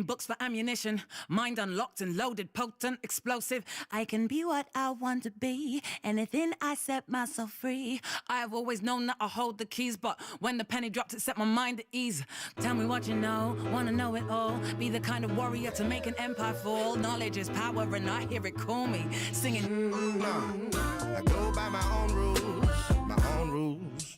books for ammunition, mind unlocked and loaded, potent, explosive. I can be what I want to be, anything I set myself free. I've always known that I hold the keys, but when the penny dropped, it set my mind at ease. Tell me what you know, wanna know it all. Be the kind of warrior to make an empire fall. Knowledge is power, and I hear it call me, singing. I go by my own rules, my own rules.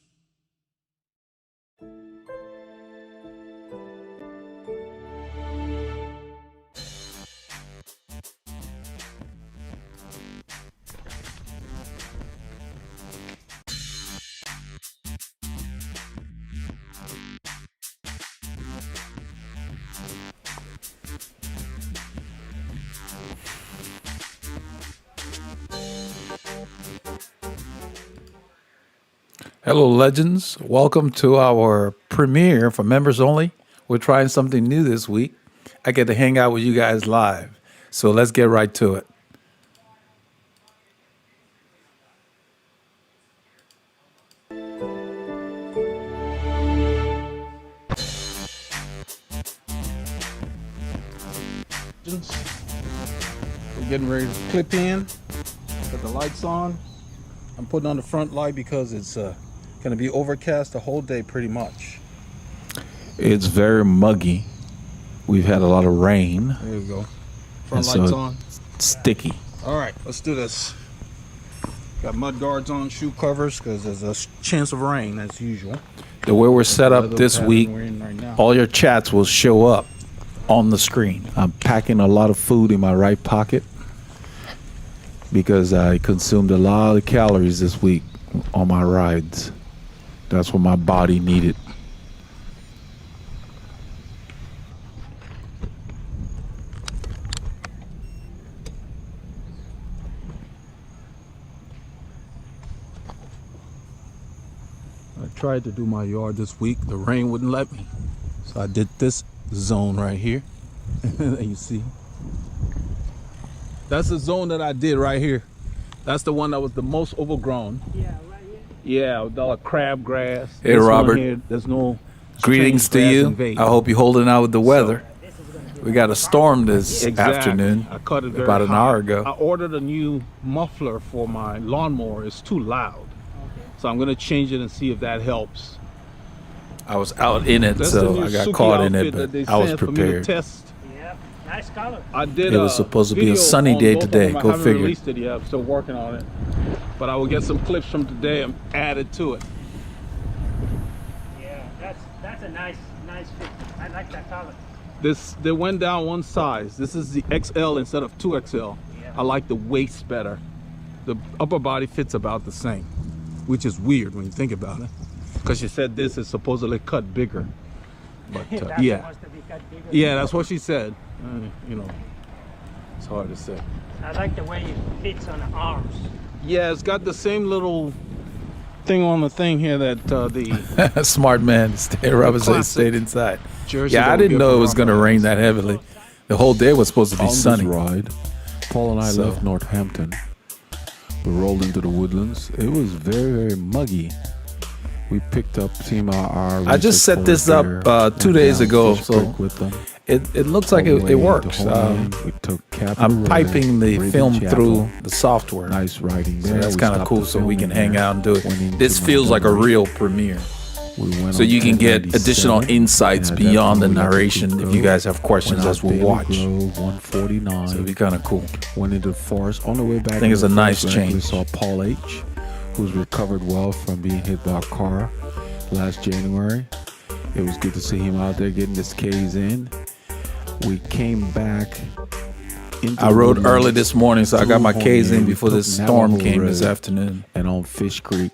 Hello, legends. Welcome to our premiere for members only. We're trying something new this week. I get to hang out with you guys live. So let's get right to it. We're getting ready to clip in, put the lights on. I'm putting on the front light because it's going to be overcast the whole day pretty much. It's very muggy. We've had a lot of rain. There you go. Front And lights so on. Sticky. All right, let's do this. Got mud guards on, shoe covers because there's a chance of rain as usual. The way we're set up Weather this pattern week, we're in right now. all your chats will show up on the screen. I'm packing a lot of food in my right pocket because I consumed a lot of calories this week on my rides. That's what my body needed. I tried to do my yard this week. The rain wouldn't let me. So I did this zone right here. You see? That's the zone that I did right here. That's the one that was the most overgrown. Yeah, right here. Yeah, with all the crabgrass. Hey, This one Robert. here, there's no Greetings to strange grass you. invade. I hope you're holding out with the weather. We got a storm this Exactly. afternoon, I cut it very about an hot. hour I ago. ordered a new muffler for my lawnmower. It's too loud. So I'm going to change it and see if that helps. I was out in it, That's the so new I got Suki caught in it, outfit that but they I was sent for me to prepared. test. Yep, nice color. I did It was supposed to be a video sunny on day both of today. them. I Go haven't figure. released it yet. I'm still working on it. But I will get some clips from today and add it to it. Yeah, that's a nice fit. I like that color. They went down one size. This is the XL instead of 2XL. Yeah. I like the waist better. The upper body fits about the same, which is weird when you think about it. Because she said this is supposedly cut bigger. But That's yeah. supposed to be cut bigger. Yeah, that's what she said. You know, it's hard to say. I like the way it fits on the arms. Yeah, it's got the same little thing on the thing here that the Smart man. Robert said classic stayed inside. jersey. Yeah, that I we didn't get know it from was going to Robert. rain that heavily. The whole day was supposed to be On sunny. this ride, Paul and I So- left Northampton. We rolled into the woodlands. It was very, very muggy. We picked up Team RR. I just set this up 2 days ago, so with them. it looks like it works. We took Capitol I'm Road, piping the Raven film Chapel. through the software. Nice riding So there. that's We kind of stopped cool, the so we can filming hang there. out and do Went it. into This feels like a Montgomery. real premiere. We went So on you can get 1097, additional insights and beyond the after we left narration Cook if you Grove, guys have questions went as out we Bailey watch. Grove, 149. So it'd be kind of cool. Went into the forest on the way back. I think it's into a the nice forest, we change. saw Paul H., who's recovered well from being hit by a car last January. It was good to see him out there getting his K's in. We came back. I rode early this morning, so I got my K's in before this storm came this afternoon. And on Fish Creek,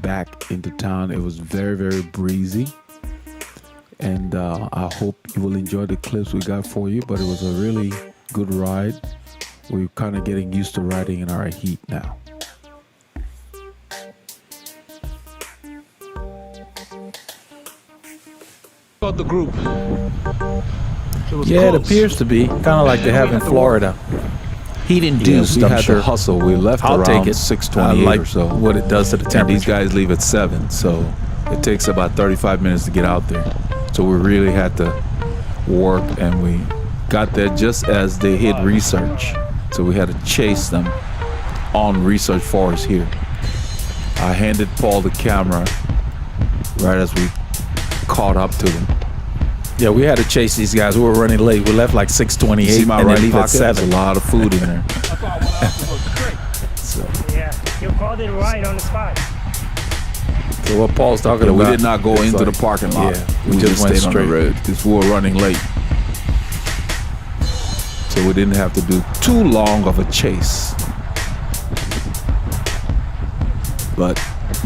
back into town. It was very, very breezy. And I hope you will enjoy the clips we got for you. But it was a really good ride. We're kind of getting used to riding in our heat now. About the group. Yeah, it appears to be kind of like they have in Florida. Heat induced, we I'm had sure. to hustle. We left I'll around take it. 6:28 like or so. what it does to the And temperature. these guys leave at 7, so it takes about 35 minutes to get out there. So we really had to work, and we got there just as they hit research. So we had to chase them on research forest here. I handed Paul the camera right as we caught up to them. Yeah, we had to chase these guys. We were running late. We left like 6:28 See my and right they leave pocket? at There's 7. a lot of food in there. Yeah, you called it right on the spot. So what Paul's talking Yeah, about. we did not go it's into like- the parking lot. Yeah, we just went stayed on straight. the road because we were running late. So we didn't have to do too long of a chase. But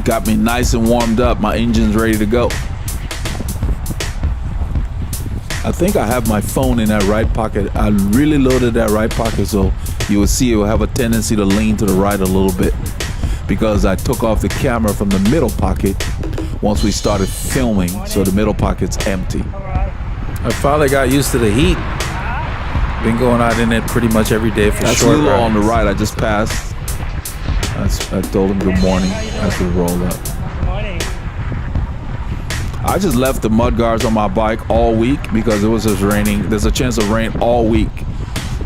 got me nice and warmed up. My engine's ready to go. I think I have my phone in that right pocket. I really loaded that right pocket, so you will see it will have a tendency to lean to the right a little bit because I took off the camera from the middle pocket once we started filming, so the middle pocket's empty. I finally got used to the heat. Been going out in it pretty much every day for That's short Lilo on the rides. right. I just passed. I told him good morning as we rolled up. Morning. I just left the mud guards on my bike all week because it was just raining. There's a chance of rain all week,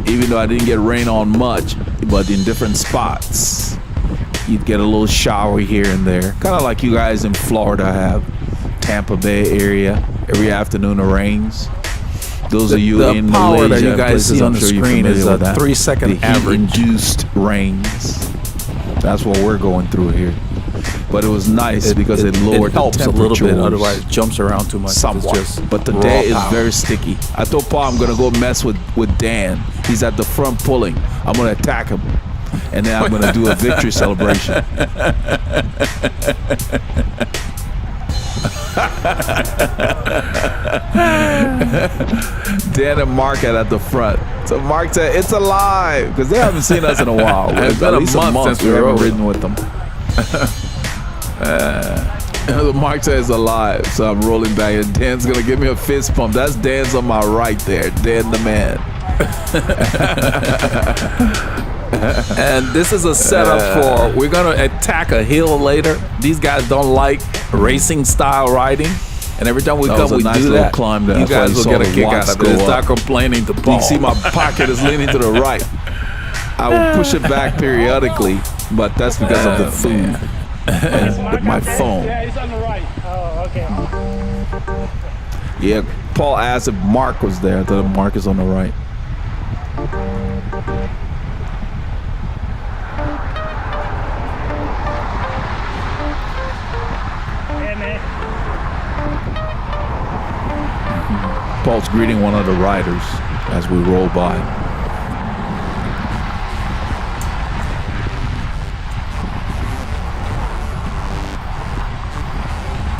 even though I didn't get rain on much, but in different spots. You'd get a little shower here and there, kind of like you guys in Florida have. Tampa Bay area, every afternoon it rains. Those of you The in power Malaysia that you and guys places, see on I'm the sure you're screen familiar is with a that. 3-second The average. heat-induced rains. That's what we're going through here. But it was nice because it lowered it helps the a little bit, temperatures otherwise it jumps around too much. somewhat. It's just But the raw day is power. very sticky. I told Paul I'm gonna go mess with Dan. He's at the front pulling. I'm gonna attack him, and then I'm gonna do a victory celebration. Dan and Mark at the front. So Mark said it's alive because they haven't seen us in a while. It's been at a least month since we we haven't rode. ridden with them. Mark said it's alive, so I'm rolling back, and Dan's gonna give me a fist pump. That's Dan's on my right there. Dan the man. And this is a setup for, we're going to attack a hill later. These guys don't like racing style riding. And every time we That come, was a we nice do little that. climb there. You That's why guys you will saw get a the kick watts out of it. go Start up. complaining to You Paul. can see my pocket is leaning to the right. I will push it back periodically, but that's because of the food and my phone. Yeah, it's on the right. Oh, okay. Yeah, Paul asked if Mark was there. I thought Mark is on the right. Hey, man. Paul's greeting one of the riders as we roll by.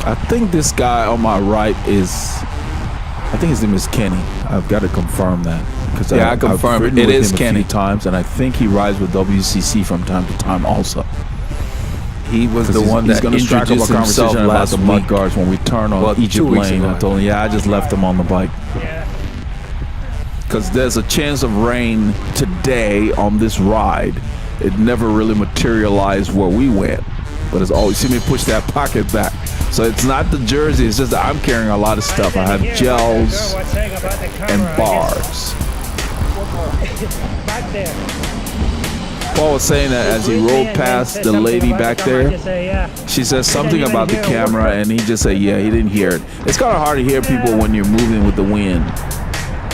I think this guy on my right I think his name is Kenny. I've got to confirm that. Because Yeah, I confirm I've it. ridden It with is him Kenny. a few times, and I think he rides with WCC from time to time also. He was the He's- one he's that gonna strike up a introduced himself conversation about last the mud week. guards when we turn on Well, 2 Egypt weeks Lane. ago. I told him, yeah, I just left him on the bike. Yeah. Because there's a chance of rain today on this ride. It never really materialized where we went, but it's always see me push that pocket back. So it's not the jersey, it's just that I'm carrying a lot of stuff. I have gels and bars. Back there. Paul was saying that as he rolled past the lady back there, she said something about the camera, and he just said, yeah, he didn't hear it. It's kind of hard to hear people when you're moving with the wind.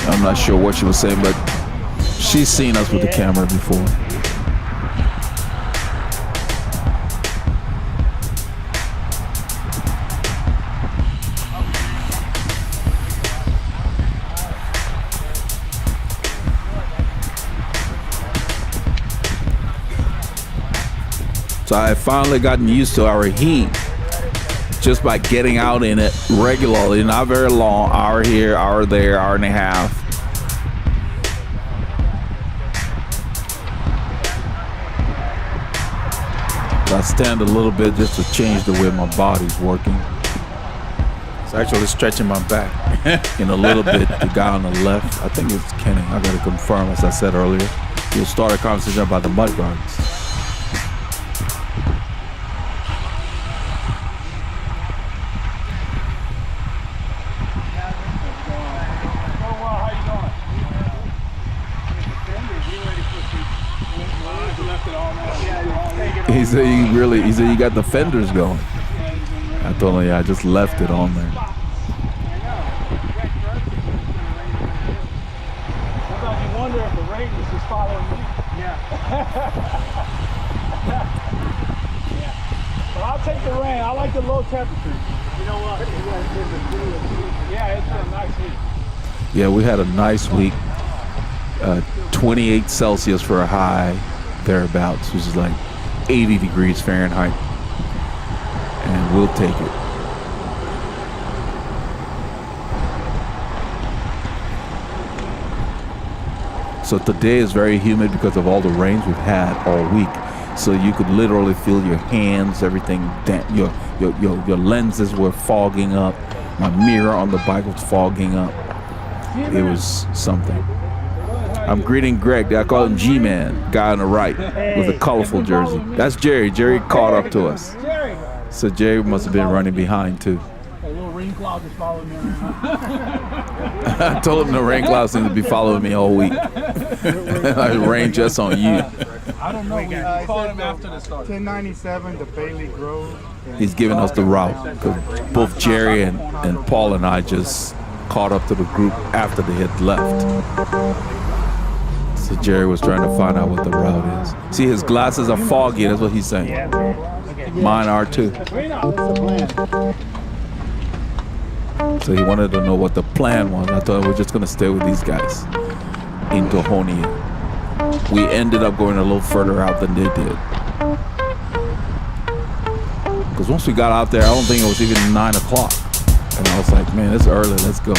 I'm not sure what she was saying, but she's seen us with the camera before. So I finally gotten used to our heat just by getting out in it regularly, not very long, hour here, hour there, hour and a half. So I stand a little bit just to change the way my body's working. It's actually stretching my back. In a little bit, the guy on the left, I think it's Kenny, I gotta confirm, as I said earlier, we'll start a conversation about the mud guards. He said he said you got the fenders going. I told him, yeah, I just left it on there. Sometimes you wonder if the rain is just following me. Yeah. But I'll take the rain. I like the low temperature. You know what? Yeah, it's been a nice week. Yeah, we had a nice week. 28 Celsius for a high, thereabouts, which is like 80 degrees Fahrenheit. And we'll take it. So today is very humid because of all the rains we've had all week. So you could literally feel your hands, everything, your lenses were fogging up. My mirror on the bike was fogging up. It was something. I'm greeting Greg. I call him G-Man, guy on the right with a colorful jersey. That's Jerry. Jerry caught up to us. So Jerry must have been running behind too. A little rain cloud is following me. I told him the rain clouds seem to be following me all week. It rained just on you. I don't know. We called him after the start. 1097, the Bailey Grove. He's giving us the route because both Jerry and Paul and I just caught up to the group after they had left. So Jerry was trying to find out what the route is. See, his glasses are foggy. That's what he's saying. Yeah. Okay. Mine are too. So he wanted to know what the plan was. I thought we're just going to stay with these guys in Tohonia. We ended up going a little further out than they did. Because once we got out there, I don't think it was even 9 o'clock. And I was like, man, it's early. Let's go.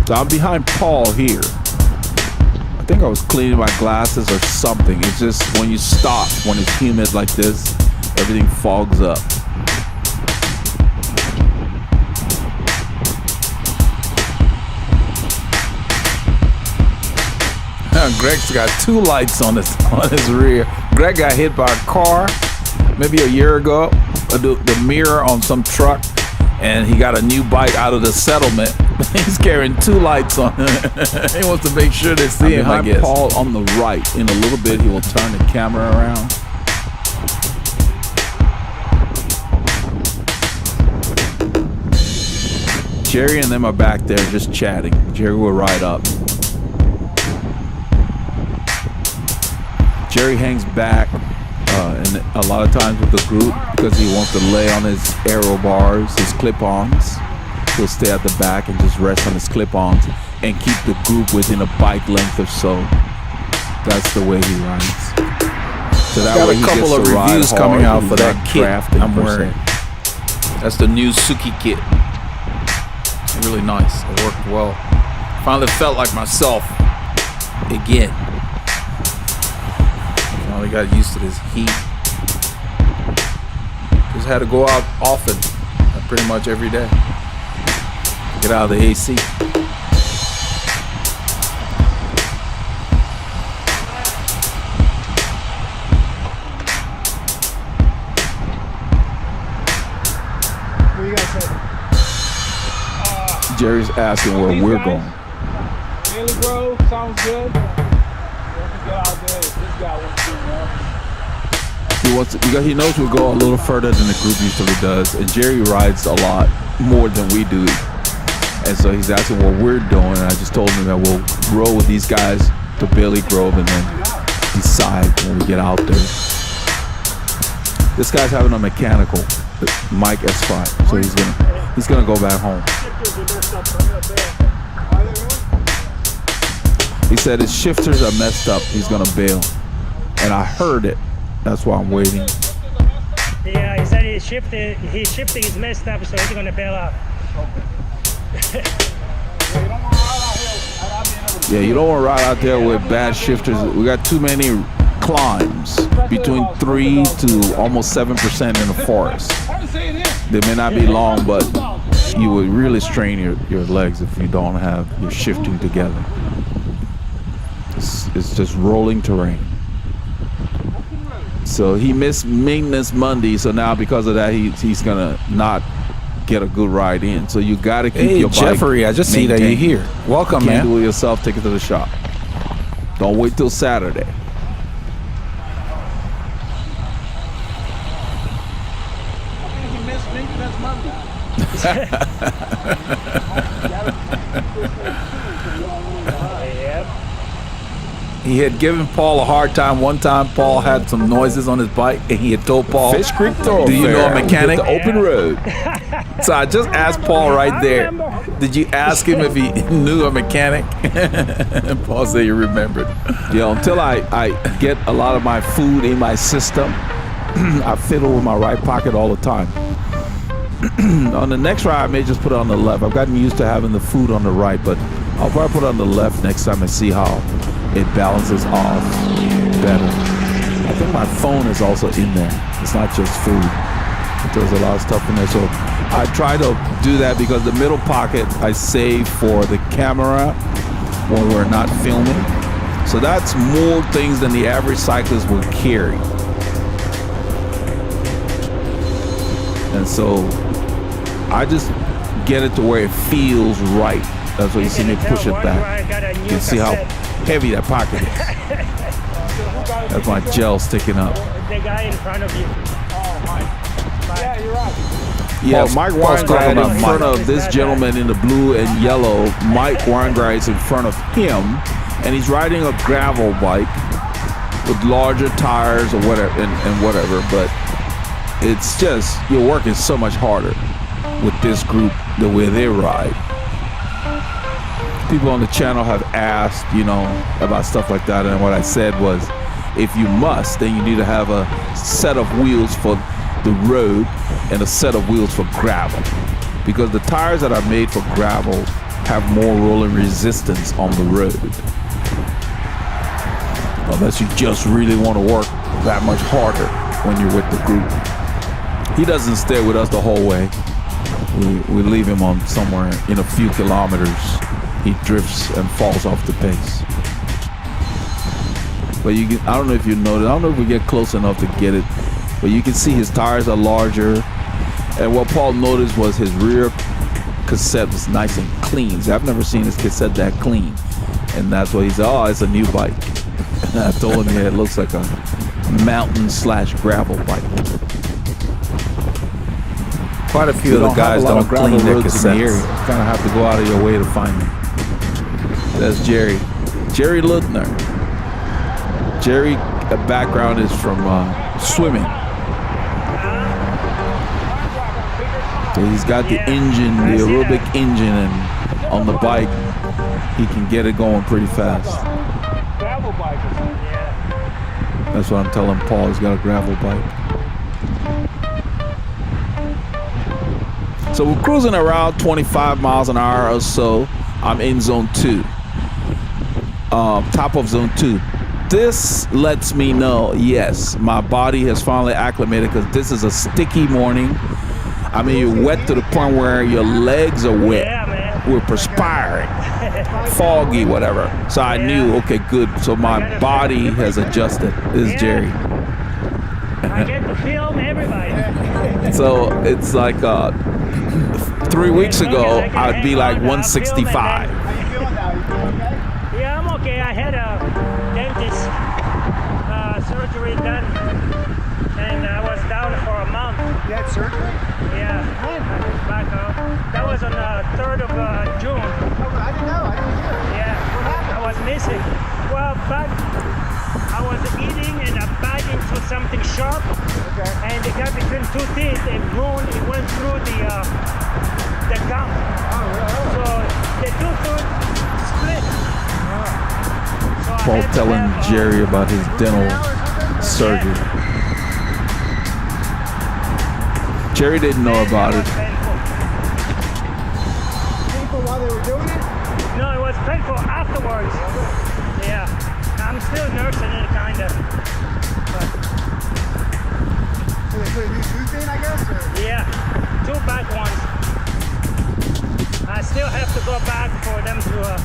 So I'm behind Paul here. I think I was cleaning my glasses or something. It's just when you stop, when it's humid like this, everything fogs up. Greg's got 2 lights on his rear. Greg got hit by a car maybe a year ago. The mirror on some truck, and he got a new bike out of the settlement. He's carrying 2 lights on him. He wants to make sure they see him, I guess. Paul on the right. In a little bit, he will turn the camera around. Jerry and them are back there just chatting. Jerry will ride up. Jerry hangs back and a lot of times with the group because he wants to lay on his aero bars, his clip-ons. He'll stay at the back and just rest on his clip-ons and keep the group within a bike length or so. That's the way he rides. So that way he gets to ride hard. Got a couple of reviews coming out for that kit I'm wearing. That's the new Suki kit. Really nice. It worked well. Finally felt like myself again. Finally got used to this heat. Just had to go out often, pretty much every day. Get out of the AC. Where you guys headed? Jerry's asking where we're going. Bailey Grove sounds good. Get out there. This guy wants to do more. He wants to, because he knows we'll go a little further than the group usually does, and Jerry rides a lot more than we do. And so he's asking what we're doing, and I just told him that we'll roll with these guys to Bailey Grove and then decide when we get out there. This guy's having a mechanical, Mike S5, so he's gonna go back home. He said his shifters are messed up. He's gonna bail, and I heard it. That's why I'm waiting. Yeah, he said his shifting is messed up, so he's gonna bail out. Yeah, you don't want to ride out there with bad shifters. We got too many climbs, between 3 to almost 7% in the forest. They may not be long, but you would really strain your legs if you don't have your shifting together. It's just rolling terrain. So he missed maintenance Monday, so now because of that, he's gonna not get a good ride in. So you gotta keep your bike. Jeffrey, I just see that you're here. Welcome, Can't man. do it yourself. Take it to the shop. Don't wait till Saturday. Yep. He had given Paul a hard time. One time, Paul had some noises on his bike, and he had told Paul, Fish Creek Thoroughfare. do you know a mechanic? The open road. So I just asked Paul right there, did you ask him if he knew a mechanic? And Paul said he remembered. You know, until I get a lot of my food in my system, I fiddle with my right pocket all the time. On the next ride, I may just put it on the left. I've gotten used to having the food on the right, but I'll probably put it on the left next time and see how it balances off better. I think my phone is also in there. It's not just food. There's a lot of stuff in there. So I try to do that because the middle pocket I save for the camera when we're not filming. So that's more things than the average cyclist will carry. And so I just get it to where it feels right. That's why you see me push it back. You can see how heavy that pocket is. That's my gel sticking up. The guy in front of you. Yeah, you're right. Yes, Mike Weingrad in front Mike. of this gentleman in the blue and yellow. Mike Weingrad is in front of him, and he's riding a gravel bike with larger tires or whatever, and whatever. But it's just, you're working so much harder with this group the way they ride. People on the channel have asked, you know, about stuff like that, and what I said was, if you must, then you need to have a set of wheels for the road and a set of wheels for gravel, because the tires that are made for gravel have more rolling resistance on the road, unless you just really want to work that much harder when you're with the group. He doesn't stay with us the whole way. We leave him on somewhere in a few kilometers. He drifts and falls off the pace. But you can, I don't know if you noticed, I don't know if we get close enough to get it, but you can see his tires are larger. And what Paul noticed was his rear cassette was nice and clean. See, I've never seen his cassette that clean. And that's why he said, oh, it's a new bike. And I told him, yeah, it looks like a mountain/gravel bike. Quite a few of the guys don't clean their cassettes. You kind of have to go out of your way to find them. That's Jerry. Jerry Ludner. Jerry, background is from swimming. So he's got the engine, the aerobic engine, and on the bike, he can get it going pretty fast. Gravel bike. That's what I'm telling Paul. He's got a gravel bike. So we're cruising around 25 miles an hour or so. I'm in zone 2. Top of zone 2. This lets me know, yes, my body has finally acclimated, because this is a sticky morning. I mean, you're wet to the point where your legs are wet. Yeah, man. We're perspiring, foggy, whatever. So I knew, okay, good. So my body has adjusted. This is Jerry. I get to film everybody. So it's like 3 weeks ago, I'd be like 165. How you feeling now? You feel okay? Yeah, I'm okay. I had a dentist surgery done, and I was down for a month. You had surgery? Yeah, back that was on the 3rd of June. Oh, I didn't know. I didn't hear. Yeah, I was missing. Well, but I was eating and I bite into something sharp, and it got between two teeth and wound. It went through the gum. So the tooth split. So Paul telling Jerry about his dental surgery. Jerry didn't know about it. Painful while they were doing it? No, it was painful afterwards. Yeah, I'm still nursing it, kind of. So they put a new tooth in, I guess? Or? Yeah, 2 back ones. I still have to go back for them to.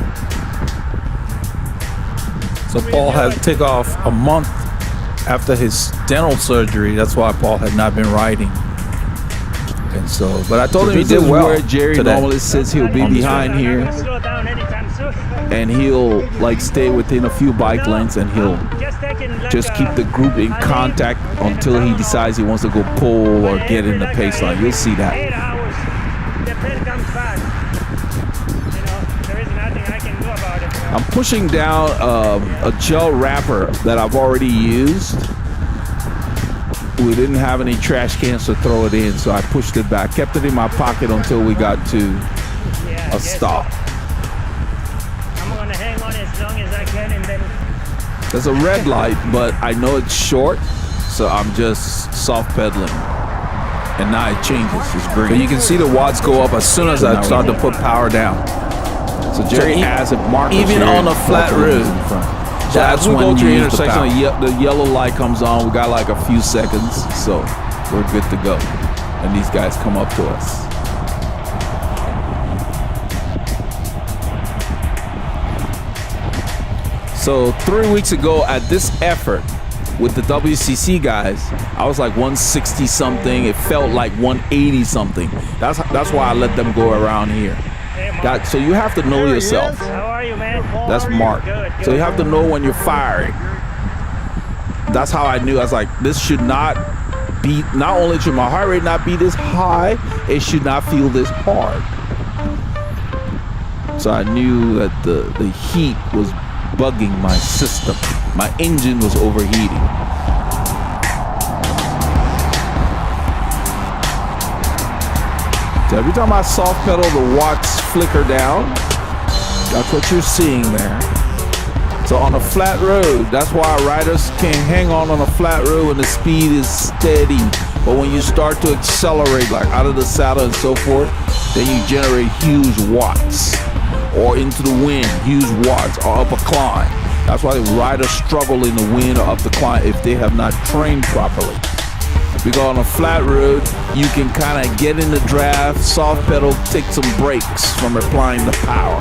So Paul had to take off a month after his dental surgery. That's why Paul had not been riding. And so, but I told him he did well. Where Jerry today. normally sits, he'll be behind here, Slow down anytime soon. and he'll like stay within a few bike lengths, and he'll just keep the group in contact until he decides he wants to go pull or get in the pace line. You'll see that. 8 hours. I'm pushing down a gel wrapper that I've already used. We didn't have any trash cans to throw it in, so I pushed it back, kept it in my pocket until we got to Yeah, a stop. I'm gonna hang on as long as I can, and then There's a red light, but I know it's short, so I'm just soft pedaling. And now it changes, it's green. So you can see the watts go up as soon as I start to put power down. So Jerry has it marked. Even on a flat road, So that's as we when go you through the use the intersection, power. the yellow light comes on. We got like a few seconds, so we're good to go. And these guys come up to us. So 3 weeks ago at this effort with the WCC guys, I was like 160 something. It felt like 180 something. That's why I let them go around here. hey, Mark, So you have to know yourself. how are you, man? That's Mark. Good, So you good. have to know when you're firing. That's how I knew. I was like, this should not be, not only should my heart rate not be this high, it should not feel this hard. So I knew that the heat was bugging my system. My engine was overheating. So every time I soft pedal, the watts flicker down. That's what you're seeing there. So on a flat road, that's why riders can hang on a flat road when the speed is steady. But when you start to accelerate, like out of the saddle and so forth, then you generate huge watts. Or into the wind, huge watts, or up a climb. That's why riders struggle in the wind or up the climb if they have not trained properly. Because on a flat road, you can kind of get in the draft, soft pedal, take some breaks from applying the power.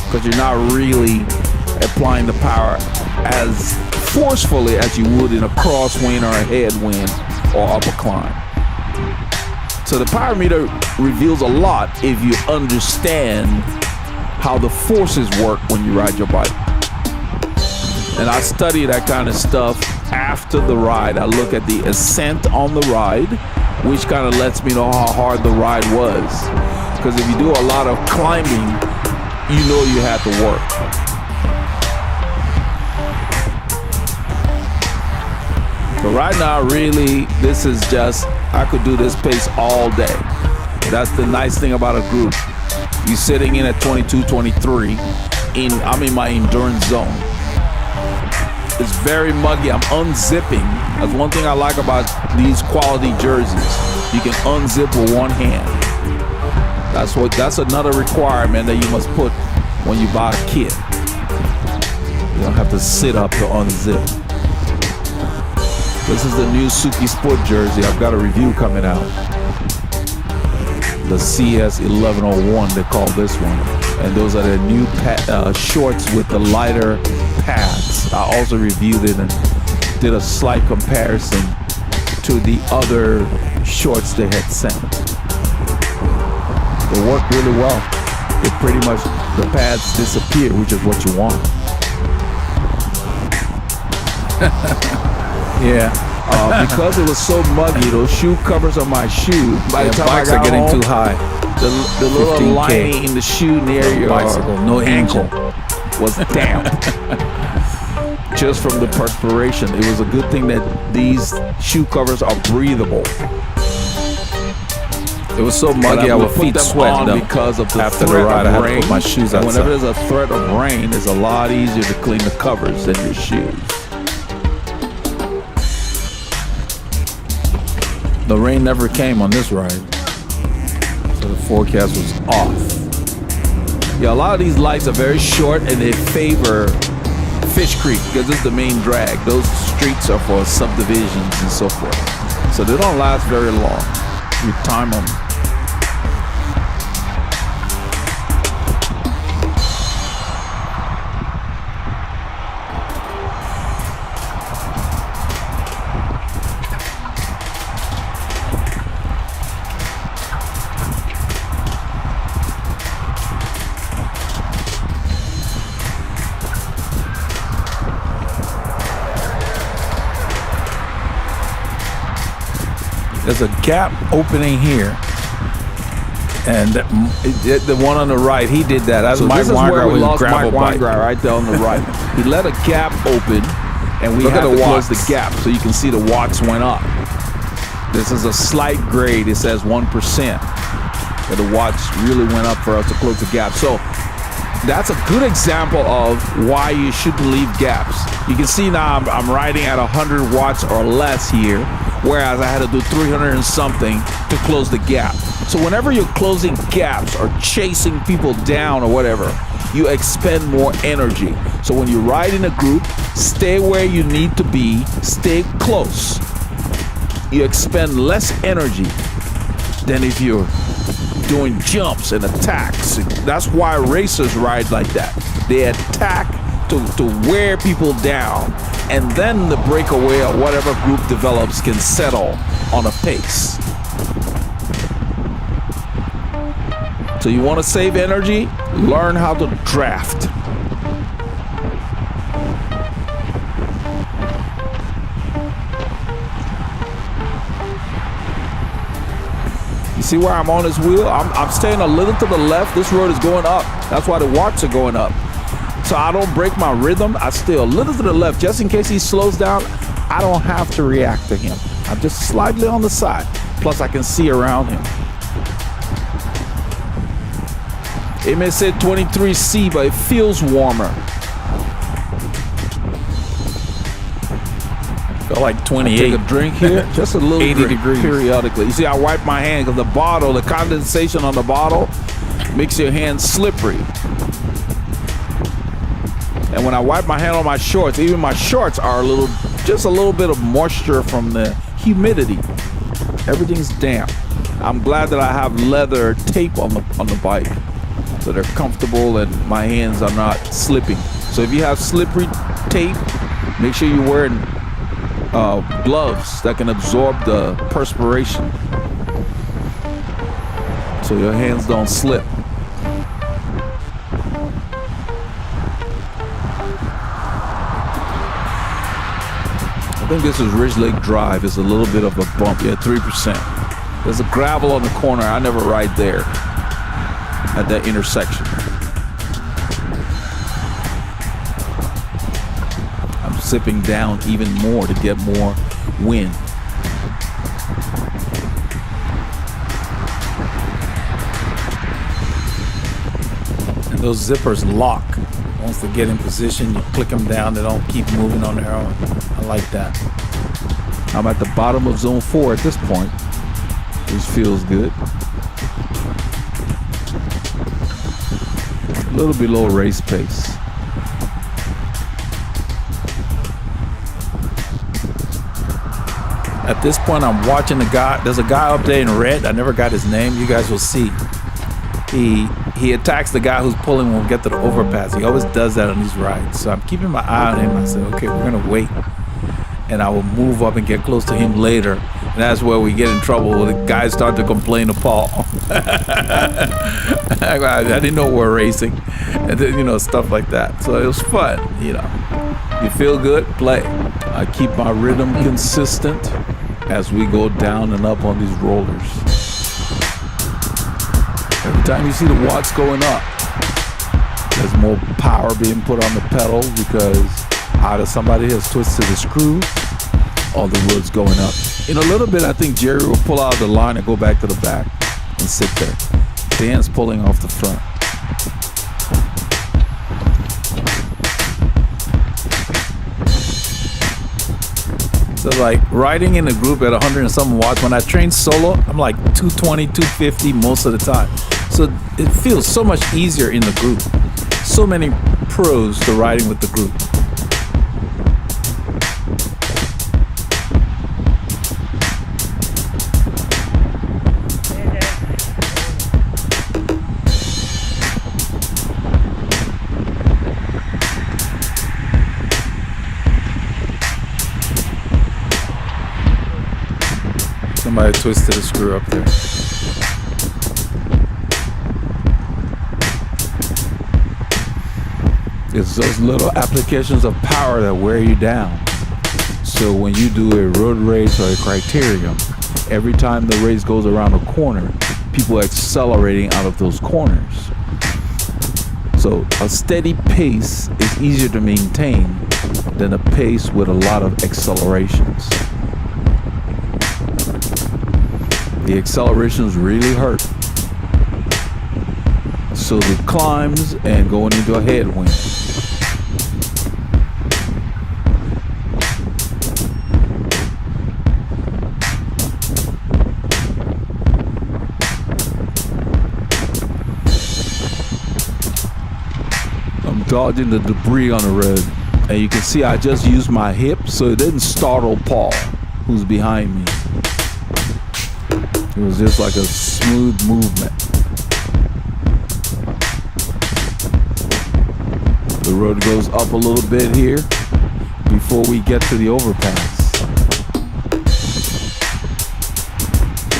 Because you're not really applying the power as forcefully as you would in a crosswind or a headwind or up a climb. So the power meter reveals a lot if you understand how the forces work when you ride your bike. And I study that kind of stuff after the ride. I look at the ascent on the ride, which kind of lets me know how hard the ride was. Because if you do a lot of climbing, you know you had to work. But right now, really, this is just, I could do this pace all day. That's the nice thing about a group. You're sitting in at 22, 23. I'm in my endurance zone. It's very muggy. I'm unzipping. That's one thing I like about these quality jerseys. You can unzip with one hand. That's another requirement that you must put when you buy a kit. You don't have to sit up to unzip. This is the new Suki Sport jersey. I've got a review coming out. The CS 1101, they call this one. And those are the new shorts with the lighter pads. I also reviewed it and did a slight comparison to the other shorts they had sent. They work really well. They pretty much, the pads disappear, which is what you want. Yeah. Because it was so muggy, those shoe covers on my shoe, by the time bikes I got are getting home, too high. the little 15K. lining in the shoe near your Bicycle, no ankle engine. was damp. Just from the perspiration. It was a good thing that these shoe covers are breathable. It was so But muggy, I our would put feet them sweat on though. because of the After the threat ride, of I had rain. to put my shoes And whenever outside. there's a threat of rain, it's a lot easier to clean the covers than your shoes. The rain never came on this ride, so the forecast was off. Yeah, a lot of these lights are very short and they favor Fish Creek because it's the main drag. Those streets are for subdivisions and so forth. So they don't last very long. You time them. There's a gap opening here And the one on the right, he did that. That's So Mike this is where Weingart we with his lost gravel Mike bike. Weingart right there on the right. He let a gap open, and we Look had at to the close watts. the gap so you can see the watts went up. This is a slight grade. It says 1%. But the watts really went up for us to close the gap. So that's a good example of why you shouldn't leave gaps. You can see now I'm riding at 100 watts or less here, whereas I had to do 300 and something to close the gap. So whenever you're closing gaps or chasing people down or whatever, you expend more energy. So when you ride in a group, stay where you need to be, stay close. You expend less energy than if you're doing jumps and attacks. That's why racers ride like that. They attack to wear people down, and then the breakaway or whatever group develops can settle on a pace. So you want to save energy? Learn how to draft. You see where I'm on this wheel? I'm staying a little to the left. This road is going up. That's why the watts are going up. So I don't break my rhythm. I stay a little to the left just in case he slows down. I don't have to react to him. I'm just slightly on the side. Plus I can see around him. It may say 23C, but it feels warmer. Felt like 28. Take a drink here, just a little 80 drink degrees. periodically. You see, I wipe my hand because the bottle, the condensation on the bottle makes your hand slippery. And when I wipe my hand on my shorts, even my shorts are just a little bit of moisture from the humidity. Everything's damp. I'm glad that I have leather tape on the bike, so they're comfortable and my hands are not slipping. So if you have slippery tape, make sure you're wearing gloves that can absorb the perspiration so your hands don't slip. I think this is Ridge Lake Drive. It's a little bit of a bump. Yeah, 3%. There's a gravel on the corner. I never ride there at that intersection. I'm zipping down even more to get more wind. And those zippers lock. Once they get in position, you click them down. They don't keep moving on their own. I like that. I'm at the bottom of zone 4 at this point, which feels good. A little below race pace. At this point, I'm watching the guy. There's a guy up there in red. I never got his name. You guys will see. He attacks the guy who's pulling when we get to the overpass. He always does that on these rides. So I'm keeping my eye on him. I said, okay, we're going to wait. And I will move up and get close to him later. And that's where we get in trouble when the guys start to complain to Paul. I didn't know we were racing. And then, stuff like that. So it was fun, You feel good? Play. I keep my rhythm consistent as we go down and up on these rollers. Every time you see the watts going up, there's more power being put on the pedal because either somebody has twisted the screw or the wood's going up. In a little bit, I think Jerry will pull out the line and go back to the back and sit there. Dan's pulling off the front. So like riding in a group at 100 and something watts, when I train solo, I'm like 220, 250 most of the time. So it feels so much easier in the group. So many pros to riding with the group. Somebody twisted a screw up there. It's those little applications of power that wear you down. So when you do a road race or a criterium, every time the race goes around a corner, people accelerating out of those corners. So a steady pace is easier to maintain than a pace with a lot of accelerations. The accelerations really hurt. So the climbs and going into a headwind. I'm dodging the debris on the road. And you can see I just used my hip so it didn't startle Paul, who's behind me. It was just like a smooth movement. The road goes up a little bit here before we get to the overpass.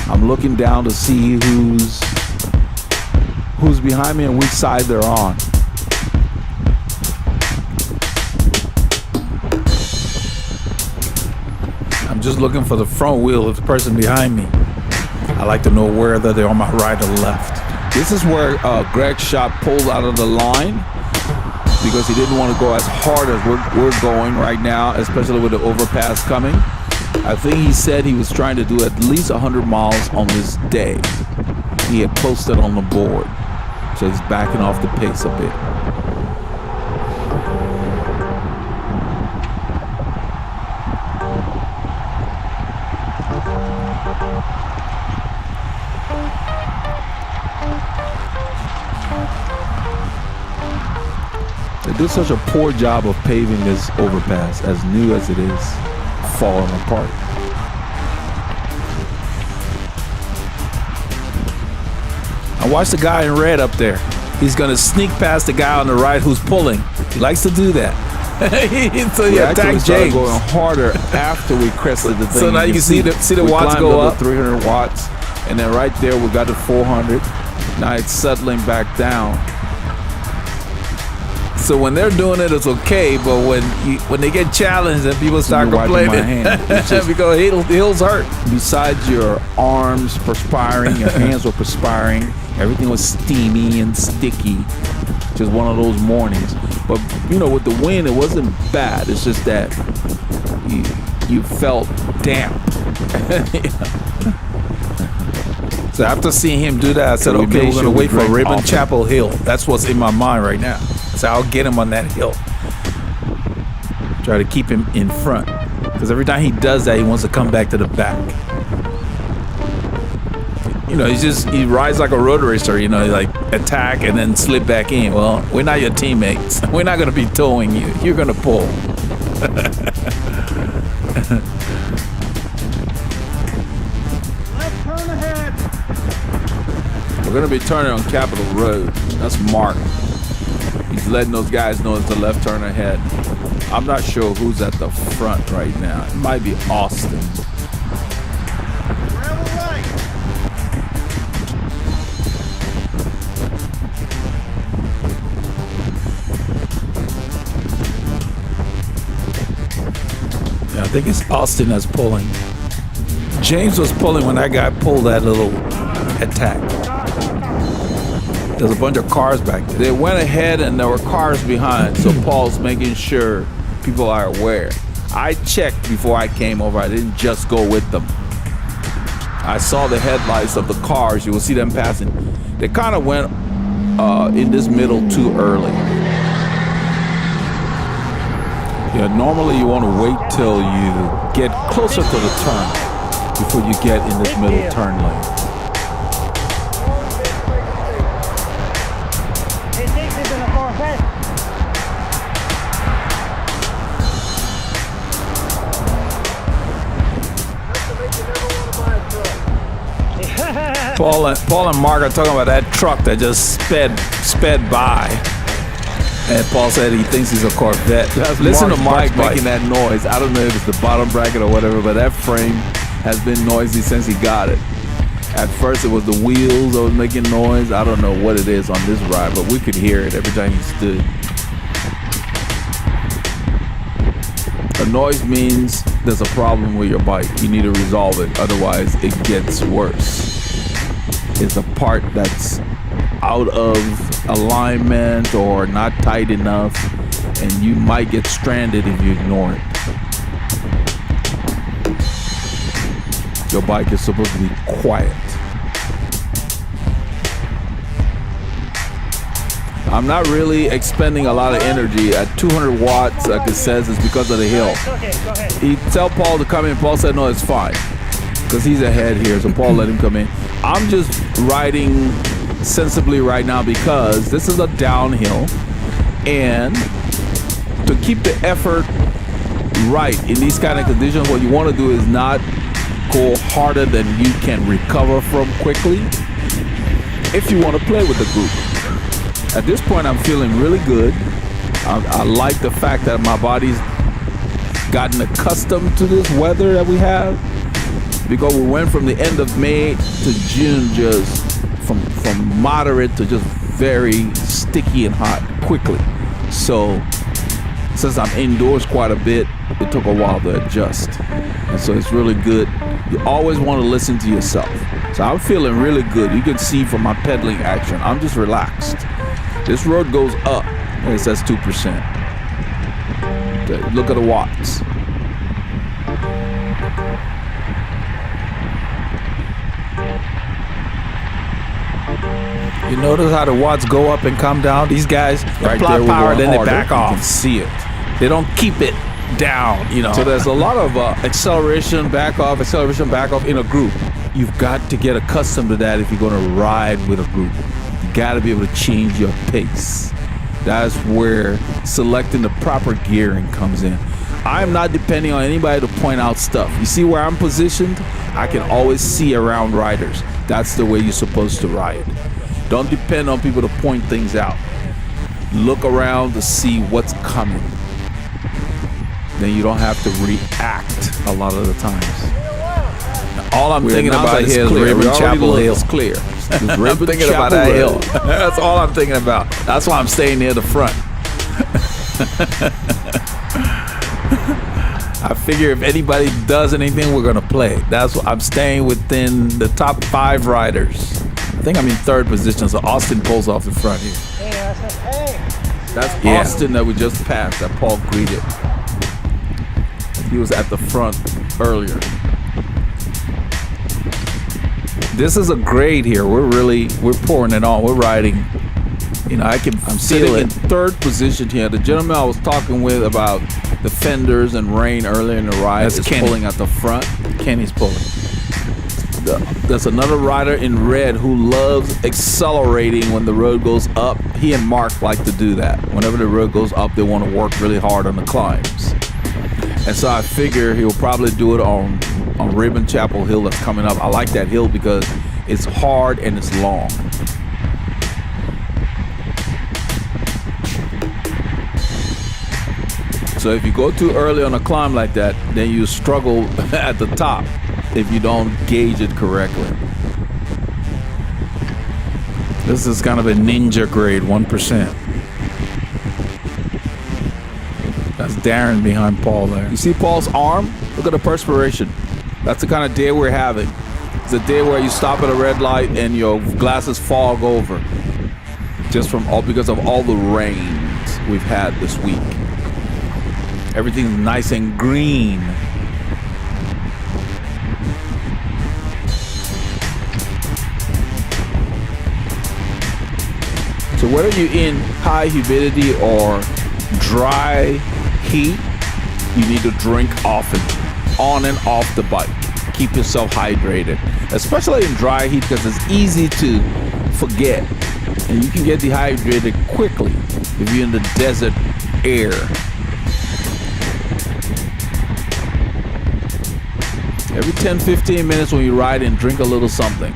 I'm looking down to see who's behind me and which side they're on. I'm just looking for the front wheel of the person behind me. I like to know whether they're on my right or left. This is where Greg's shot pulled out of the line because he didn't want to go as hard as we're going right now, especially with the overpass coming. I think he said he was trying to do at least 100 miles on this day. He had posted on the board, so he's backing off the pace a bit. They did such a poor job of paving this overpass, as new as it is, falling apart. I watched the guy in red up there. He's gonna sneak past the guy on the right who's pulling. He likes to do that. So he attacked James. Going harder after we crested the thing. So now you can see the watts go up. 300 watts, and then right there we got to 400. Now it's settling back down. So when they're doing it, it's okay. But when they get challenged and people start complaining, because heels hurt. Besides your arms perspiring, your hands were perspiring. Everything was steamy and sticky. Just one of those mornings. But with the wind, it wasn't bad. It's just that you felt damp. So after seeing him do that, I said, okay, we're gonna wait for Raymond Chapel Hill. That's what's in my mind right now. So I'll get him on that hill. Try to keep him in front. Because every time he does that, he wants to come back to the back. He rides like a road racer, he like attack and then slip back in. Well, we're not your teammates. We're not gonna be towing you. You're gonna pull. Let's turn ahead. We're gonna be turning on Capitol Road. That's Mark. He's letting those guys know it's the left turn ahead. I'm not sure who's at the front right now. It might be Austin. I think it's Austin that's pulling. James was pulling when that guy pulled that little attack. There's a bunch of cars back there. They went ahead and there were cars behind, so Paul's making sure people are aware. I checked before I came over. I didn't just go with them. I saw the headlights of the cars. You will see them passing. They kind of went in this middle too early. Yeah, normally you want to wait till you get closer to the turn before you get in this middle turn lane. Paul and Mark are talking about that truck that just sped by. And Paul said he thinks he's a Corvette. Listen to Mark making that noise. I don't know if it's the bottom bracket or whatever, but that frame has been noisy since he got it. At first it was the wheels that was making noise. I don't know what it is on this ride, but we could hear it every time he stood. A noise means there's a problem with your bike. You need to resolve it, otherwise it gets worse. is a part that's out of alignment or not tight enough, and you might get stranded if you ignore it. Your bike is supposed to be quiet. I'm not really expending a lot of energy at 200 watts, like it says, it's because of the hill. Okay, go ahead. He tell Paul to come in. Paul said, no, it's fine, because he's ahead here, so Paul let him come in. I'm just riding sensibly right now because this is a downhill, and to keep the effort right in these kind of conditions, what you want to do is not go harder than you can recover from quickly if you want to play with the group. At this point, I'm feeling really good. I like the fact that my body's gotten accustomed to this weather that we have, because we went from the end of May to June, just from moderate to just very sticky and hot quickly. So since I'm indoors quite a bit, it took a while to adjust. And so it's really good. You always want to listen to yourself. So I'm feeling really good. You can see from my pedaling action, I'm just relaxed. This road goes up, and it says 2%. Okay, look at the watts. You notice how the watts go up and come down? These guys apply power, then they back off. You can see it. They don't keep it down, you know. So there's a lot of acceleration, back off in a group. You've got to get accustomed to that if you're going to ride with a group. You got to be able to change your pace. That's where selecting the proper gearing comes in. I'm not depending on anybody to point out stuff. You see where I'm positioned? I can always see around riders. That's the way you're supposed to ride. Don't depend on people to point things out. Look around to see what's coming. Then you don't have to react a lot of the times. All I'm thinking about here is Raven Chapel Hill. It's clear. I'm thinking about that hill. That's all I'm thinking about. That's why I'm staying near the front. I figure if anybody does anything, we're gonna play. That's what I'm staying within the top 5 riders. I think I'm in 3rd position, so Austin pulls off the front here. Hey, Austin. Hey. That's Austin that we just passed, that Paul greeted. He was at the front earlier. This is a grade here. We're pouring it on. We're riding. You know, I'm sitting feel in it. 3rd position here. The gentleman I was talking with about the fenders and rain earlier in the ride is Kenny. pulling at the front. Kenny's pulling. There's another rider in red who loves accelerating when the road goes up. He and Mark like to do that. Whenever the road goes up, they want to work really hard on the climbs. And so I figure he'll probably do it on Raven Chapel Hill that's coming up. I like that hill because it's hard and it's long. So if you go too early on a climb like that, then you struggle at the top if you don't gauge it correctly. This is kind of a ninja grade, 1%. That's Darren behind Paul there. You see Paul's arm? Look at the perspiration. That's the kind of day we're having. It's a day where you stop at a red light and your glasses fog over. Just because of all the rains we've had this week. Everything's nice and green. So whether you're in high humidity or dry heat, you need to drink often, on and off the bike. Keep yourself hydrated, especially in dry heat because it's easy to forget. And you can get dehydrated quickly if you're in the desert air. Every 10-15 minutes when you ride in, drink a little something.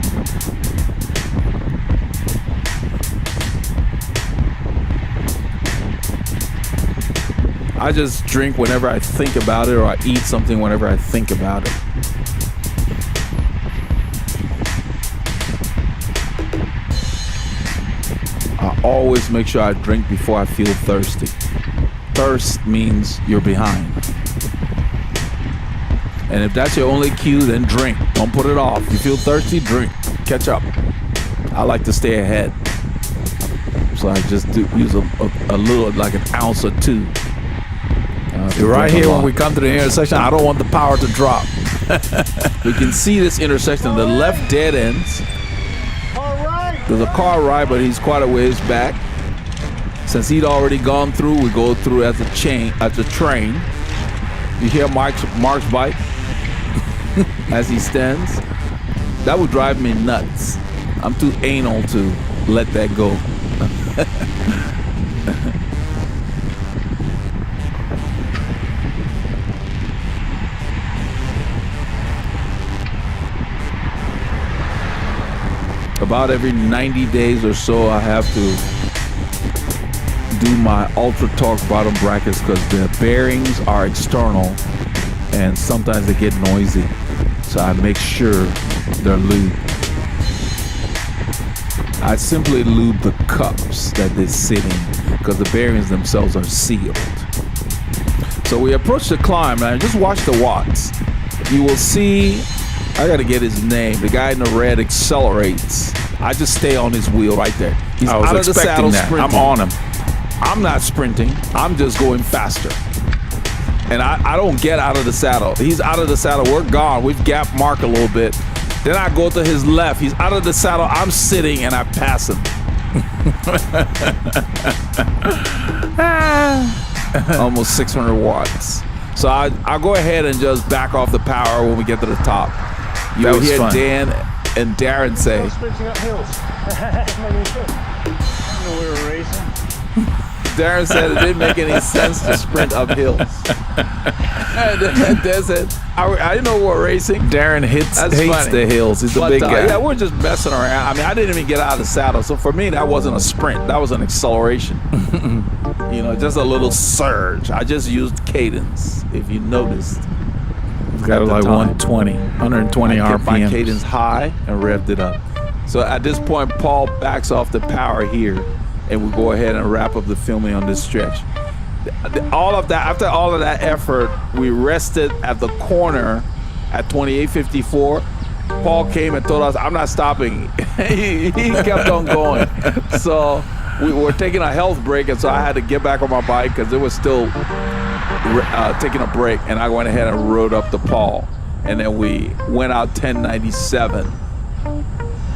I just drink whenever I think about it, or I eat something whenever I think about it. I always make sure I drink before I feel thirsty. Thirst means you're behind. And if that's your only cue, then drink. Don't put it off. You feel thirsty, drink. Catch up. I like to stay ahead. So I just use a little, like an ounce or two. Right here when we come to the intersection, I don't want the power to drop. We can see this intersection. The left dead ends. All right. There's a car right, but he's quite a ways back. Since he'd already gone through, we go through as a train. You hear Mark's bike as he stands. That would drive me nuts. I'm too anal to let that go. About every 90 days or so, I have to do my ultra torque bottom brackets because the bearings are external and sometimes they get noisy. So I make sure they're lubed. I simply lube the cups that they sit in because the bearings themselves are sealed. So we approach the climb, and just watch the watts. You will see, I gotta get his name. The guy in the red accelerates. I just stay on his wheel right there. He's I was out of the expecting saddle that. sprinting. I'm on him. I'm not sprinting. I'm just going faster. And I don't get out of the saddle. He's out of the saddle. We're gone. We've gapped Mark a little bit. Then I go to his left. He's out of the saddle. I'm sitting and I pass him. Almost 600 watts. So I'll go ahead and just back off the power when we get to the top. You'll was hear fun. Dan and Darren say, Sprinting up hills. You know, we were racing. Darren said it didn't make any sense to sprint up hills. And Dan said, I know we're racing. Darren hates funny. the hills. He's a big guy. Yeah, we're just messing around. I mean, I didn't even get out of the saddle. So for me, that wasn't a sprint. That was an acceleration. Just a little surge. I just used cadence, if you noticed. He's got like 120 I kept my RPM. cadence high and revved it up. So at this point, Paul backs off the power here, and we go ahead and wrap up the filming on this stretch. All of that, after all of that effort, we rested at the corner at 28:54. Paul came and told us, "I'm not stopping." he kept on going. So we were taking a health break, and so I had to get back on my bike because it was still taking a break. And I went ahead and rode up to Paul, and then we went out 1097.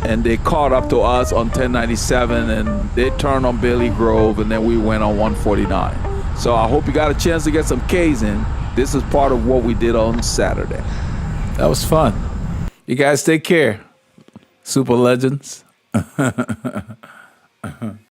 And they caught up to us on 1097, and they turned on Bailey Grove, and then we went on 149. So I hope you got a chance to get some K's in. This is part of what we did on Saturday. That was fun. You guys take care. Super Legends.